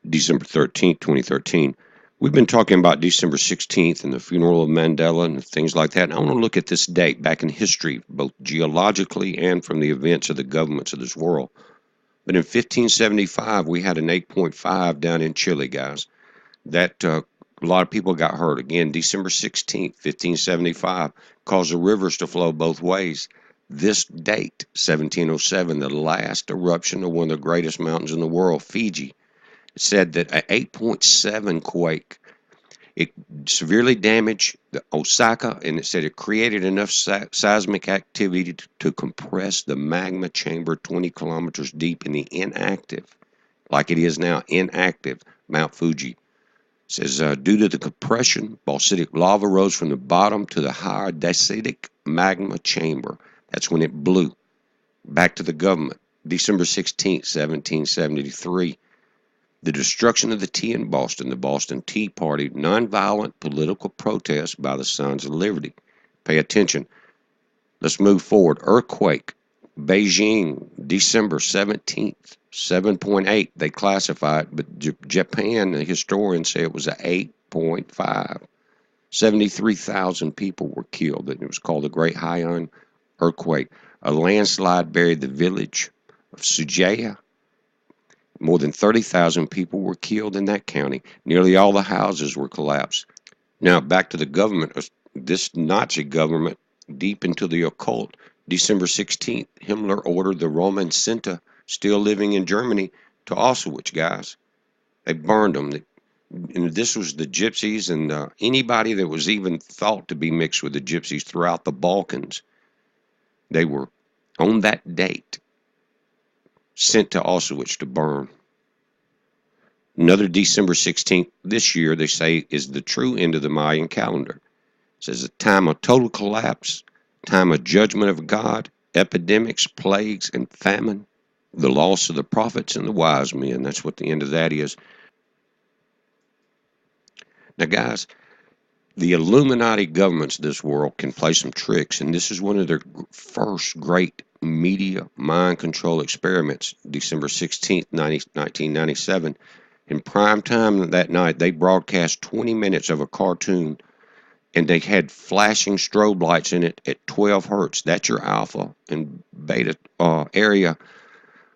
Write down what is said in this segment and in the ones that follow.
December 13th, 2013. We've been talking about December 16th and the funeral of Mandela and things like that. And I want to look at this date back in history, both geologically and from the events of the governments of this world. But in 1575, we had an 8.5 down in Chile, guys. That a lot of people got hurt. Again, December 16th, 1575, caused the rivers to flow both ways. This date, 1707, the last eruption of one of the greatest mountains in the world, Fiji, said that an 8.7 quake, it severely damaged the Osaka, and it said it created enough seismic activity to compress the magma chamber 20 kilometers deep in the inactive, like it is now, inactive Mount Fuji. It says, due to the compression, basaltic lava rose from the bottom to the higher dacitic magma chamber. That's when it blew. Back to the government. December 16th, 1773. The destruction of the tea in Boston, the Boston Tea Party, nonviolent political protest by the Sons of Liberty. Pay attention. Let's move forward. Earthquake, Beijing, December 17th, 7.8. They classify it, but Japan, the historians say it was an 8.5. 73,000 people were killed. It was called the Great Haiyan Earthquake. A landslide buried the village of Sujaya. More than 30,000 people were killed in that county. Nearly all the houses were collapsed. Now, back to the government. This Nazi government, deep into the occult, December 16th, Himmler ordered the Roman Sinti, still living in Germany, to Auschwitz, guys. They burned them. And this was the gypsies and anybody that was even thought to be mixed with the gypsies throughout the Balkans. They were, on that date, sent to Auschwitz to burn. Another December 16th this year, they say, is the true end of the Mayan calendar. It says a time of total collapse, time of judgment of God, epidemics, plagues, and famine, the loss of the prophets and the wise men. That's what the end of that is. Now, guys, the Illuminati governments of this world can play some tricks, and this is one of their first great media mind control experiments, December 16th, 1997. In prime time that night, they broadcast 20 minutes of a cartoon, and they had flashing strobe lights in it at 12 hertz. That's your alpha and beta area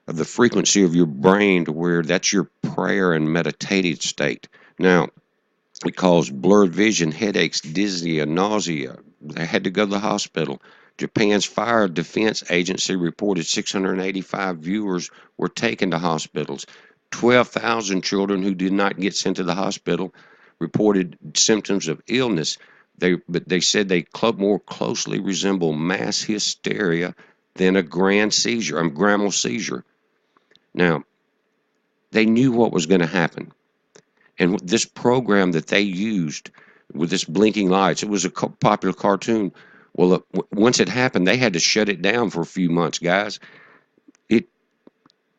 of the frequency of your brain, to where that's your prayer and meditative state. Now, it caused blurred vision, headaches, dizziness, nausea. They had to go to the hospital. Japan's Fire Defense Agency reported 685 viewers were taken to hospitals. 12,000 children who did not get sent to the hospital reported symptoms of illness. But they said they more closely resemble mass hysteria than a grand seizure. Now, they knew what was going to happen. And this program that they used with this blinking lights, it was a popular cartoon. Well, once it happened, they had to shut it down for a few months, guys. It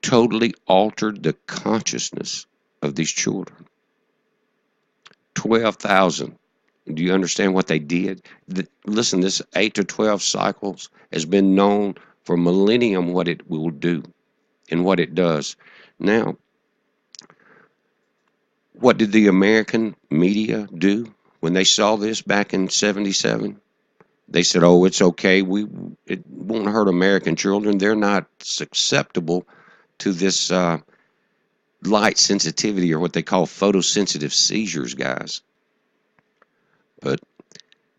totally altered the consciousness of these children. 12,000. Do you understand what they did? Listen, this 8 to 12 cycles has been known for millennium what it will do and what it does. Now, what did the American media do when they saw this back in 77? They said, oh, it's okay. It won't hurt American children. They're not susceptible to this light sensitivity, or what they call photosensitive seizures, guys. But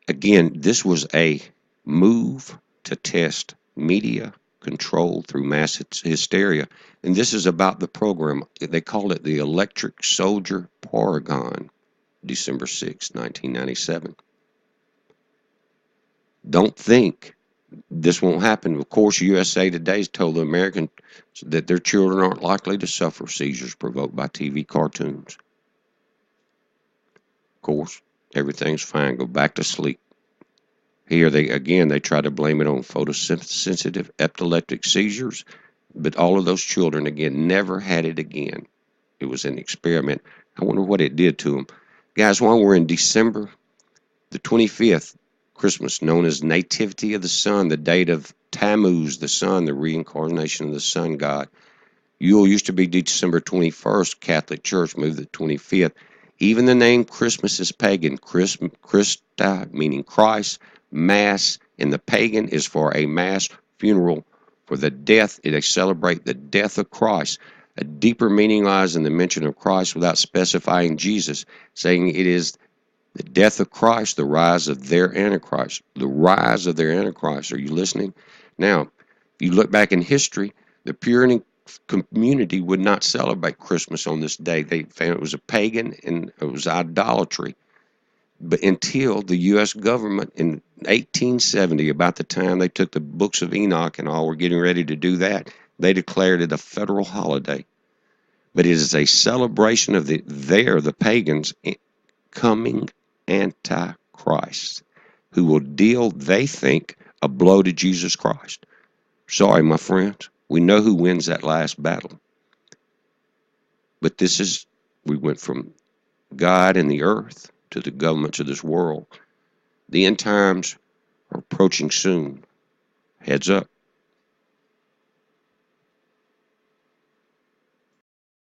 again, this was a move to test media control through mass hysteria. And this is about the program. They called it the Electric Soldier Paragon, December 6, 1997. Don't think this won't happen. Of course, USA Today told the Americans that their children aren't likely to suffer seizures provoked by TV cartoons. Of course, everything's fine. Go back to sleep. Here, they try to blame it on photosensitive epileptic seizures, but all of those children, again, never had it again. It was an experiment. I wonder what it did to them. Guys, while we're in December the 25th, Christmas, known as Nativity of the Sun, the date of Tammuz, the sun, the reincarnation of the sun god. Yule used to be December 21st. Catholic Church moved to the 25th. Even the name Christmas is pagan. Christa, meaning Christ. Mass in the pagan is for a mass funeral for the death. They celebrate the death of Christ. A deeper meaning lies in the mention of Christ without specifying Jesus, saying it is the death of Christ, the rise of their Antichrist. The rise of their Antichrist. Are you listening? Now, if you look back in history, the Puritan community would not celebrate Christmas on this day. They found it was a pagan and it was idolatry. But until the U.S. government in 1870, about the time they took the books of Enoch and all were getting ready to do that, they declared it a federal holiday. But it is a celebration of the pagans coming Antichrist, who will deal, they think, a blow to Jesus Christ. Sorry, my friends. We know who wins that last battle. But we went from God and the earth to the governments of this world. The end times are approaching soon. Heads up.